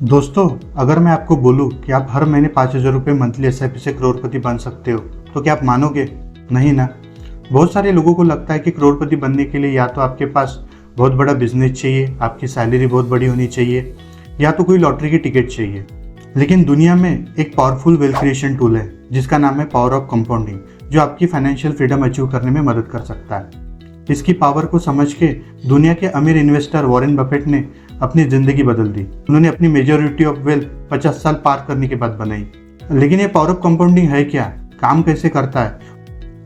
दोस्तों, अगर मैं आपको बोलूं कि आप हर महीने 5,000 रुपये मंथली एसआईपी से करोड़पति बन सकते हो तो क्या आप मानोगे? नहीं ना। बहुत सारे लोगों को लगता है कि करोड़पति बनने के लिए या तो आपके पास बहुत बड़ा बिजनेस चाहिए, आपकी सैलरी बहुत बड़ी होनी चाहिए, या तो कोई लॉटरी की टिकट चाहिए। लेकिन दुनिया में एक पावरफुल वेल्थ क्रिएशन टूल है जिसका नाम है पावर ऑफ कंपाउंडिंग, जो आपकी फाइनेंशियल फ्रीडम अचीव करने में मदद कर सकता है। इसकी पावर को समझ के दुनिया के अमीर इन्वेस्टर वॉरेन बफेट ने अपनी जिंदगी बदल दी। उन्होंने अपनी मेजॉरिटी ऑफ वेल्थ 50 साल पार करने के बाद बनाई। लेकिन ये पावर ऑफ कंपाउंडिंग है क्या, काम कैसे करता है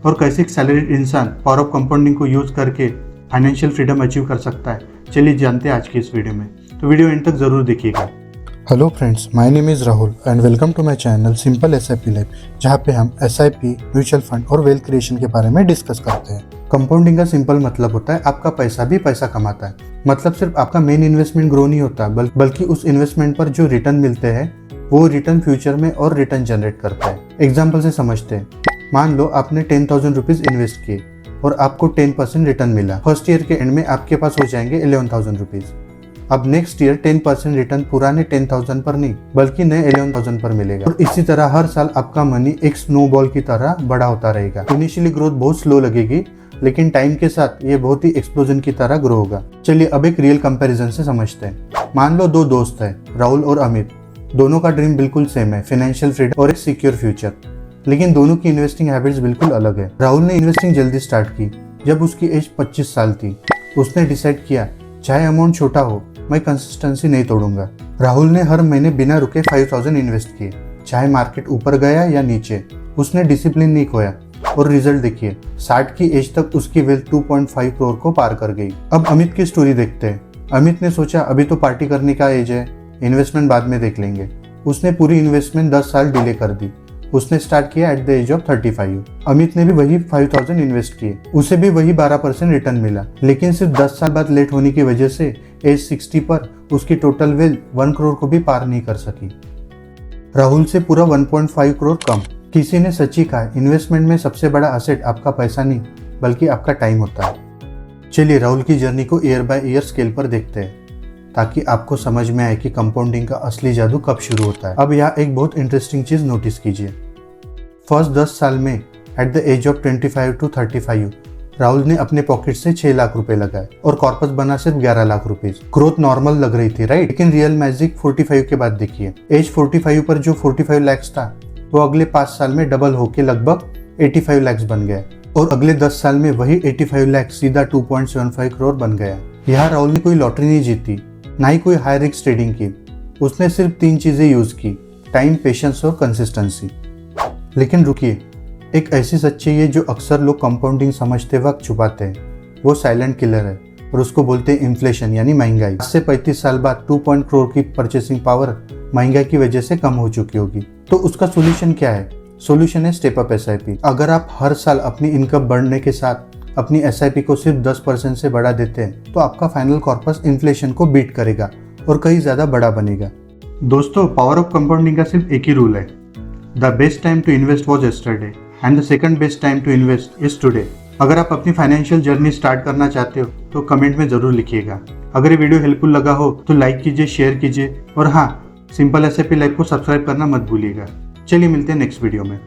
और कैसे एक सैलरीड इंसान पावर ऑफ कंपाउंडिंग को यूज करके फाइनेंशियल फ्रीडम अचीव कर सकता है, चलिए जानते हैं आज की इस वीडियो में। तो वीडियो एंड तक जरूर देखिएगा। Hello friends, my name is Rahul and welcome to my channel simple SIP life, जहाँ पे हम एसआईपी, म्यूचुअल फंड और वेल्थ क्रिएशन के बारे में डिस्कस करते हैं। कंपाउंडिंग का सिंपल मतलब होता है आपका पैसा भी पैसा कमाता है। मतलब सिर्फ आपका मेन इन्वेस्टमेंट ग्रो नहीं होता, बल्कि उस इन्वेस्टमेंट पर जो रिटर्न मिलते हैं वो रिटर्न फ्यूचर में और रिटर्न जनरेट करता है। एग्जाम्पल से समझते हैं। मान लो आपने 10,000 रुपीज इन्वेस्ट किए और आपको 10% रिटर्न मिला। फर्स्ट ईयर के एंड में आपके पास हो जाएंगे 11,000 रुपीज। अब नेक्स्ट ईयर 10% रिटर्न पुराने 10,000 पर नहीं बल्कि नए 11,000 पर मिलेगा। और इसी तरह हर साल आपका मनी एक स्नोबॉल की तरह बड़ा होता रहेगा। इनिशियली ग्रोथ बहुत स्लो लगेगी, लेकिन टाइम के साथ ये बहुत ही एक्सप्लोजन की तरह ग्रो होगा। चलिए अब एक रियल कंपैरिजन से समझते हैं। मान लो दो दोस्त हैं, राहुल और अमित। दोनों का ड्रीम बिल्कुल सेम है, फाइनेंशियल फ्रीडम और एक सिक्योर फ्यूचर। लेकिन दोनों की इन्वेस्टिंग हैबिट्स बिल्कुल अलग है। राहुल ने इन्वेस्टिंग जल्दी स्टार्ट की जब उसकी एज 25 साल थी। उसने डिसाइड किया चाहे अमाउंट छोटा हो, मैं कंसिस्टेंसी नहीं तोड़ूंगा। राहुल ने हर महीने बिना रुके 5,000 इन्वेस्ट किए, चाहे मार्केट ऊपर गया या नीचे। उसने डिसिप्लिन नहीं खोया और रिजल्ट देखिए, 60 की एज तक उसकी वेल्थ 2.5 करोड़ को पार कर गई। अब अमित की स्टोरी देखते हैं। अमित ने सोचा अभी तो पार्टी करने का एज है, इन्वेस्टमेंट बाद में देख लेंगे। उसने पूरी इन्वेस्टमेंट 10 साल डिले कर दी। उसने स्टार्ट किया at the age of 35। Amit ने भी वही 5,000 इन्वेस्ट किए, उसे भी वही 12% रिटर्न मिला। लेकिन सिर्फ 10 साल बाद लेट होने की वजह से एज 60 पर उसकी टोटल वेल्थ 1 करोड़ को भी पार नहीं कर सकी। राहुल से पूरा 1.5 करोड़ कम। किसी ने सच ही कहा, इन्वेस्टमेंट में सबसे बड़ा असेट आपका पैसा नहीं बल्कि आपका टाइम होता है। चलिए राहुल की जर्नी को ईयर बाय ईयर स्केल पर देखते हैं, ताकि आपको समझ में आए कि कंपाउंडिंग का असली जादू कब शुरू होता है। अब यहाँ एक बहुत इंटरेस्टिंग चीज नोटिस कीजिए। फर्स्ट 10 साल में at the age of 25 to 35 Rahul ने अपने पॉकेट से 6 लाख रुपए लगाए और कॉर्पस बना सिर्फ 11 लाख रुपीज। ग्रोथ नॉर्मल लग रही थी, राइट? लेकिन रियल मैजिक 45 के बाद देखिए। एज 45 पर जो 45 लाख था वो अगले 5 साल में डबल होके लगभग 85 लाख बन गया और अगले 10 साल में वही 85 लाख सीधा 2.75 करोड़ बन गया। यहाँ राहुल ने कोई लॉटरी नहीं जीती, ना ही कोई हाई रिस्क ट्रेडिंग की। उसने सिर्फ 3 चीजें यूज की, टाइम, पेशेंस और कंसिस्टेंसी। लेकिन रुकिए, एक ऐसी सच्चाई है जो अक्सर लोग कंपाउंडिंग समझते वक्त छुपाते हैं। वो साइलेंट किलर है और उसको बोलते हैं इन्फ्लेशन, यानी महंगाई। आज से 35 साल बाद 2 करोड़ की परचेसिंग पावर महंगाई की वजह से कम हो चुकी होगी। तो उसका सोल्यूशन क्या है? सोल्यूशन है स्टेप अप एसआईपी। अगर आप हर साल अपनी इनकम बढ़ने के साथ अपनी एसआईपी को सिर्फ 10% से बढ़ा देते हैं तो आपका फाइनल कॉर्पस इन्फ्लेशन को बीट करेगा और कहीं ज्यादा बड़ा बनेगा। दोस्तों, पावर ऑफ कंपाउंडिंग का सिर्फ एक ही रूल है, the best time to invest was yesterday and the second best time to invest is today. अगर आप अपनी फाइनेंशियल जर्नी स्टार्ट करना चाहते हो तो कमेंट में जरूर लिखिएगा। अगर ये वीडियो हेल्पफुल लगा हो तो लाइक कीजिए, शेयर कीजिए और हाँ, सिंपल एसआईपी लाइफ को सब्सक्राइब करना मत भूलिएगा। चलिए मिलते हैं नेक्स्ट वीडियो में।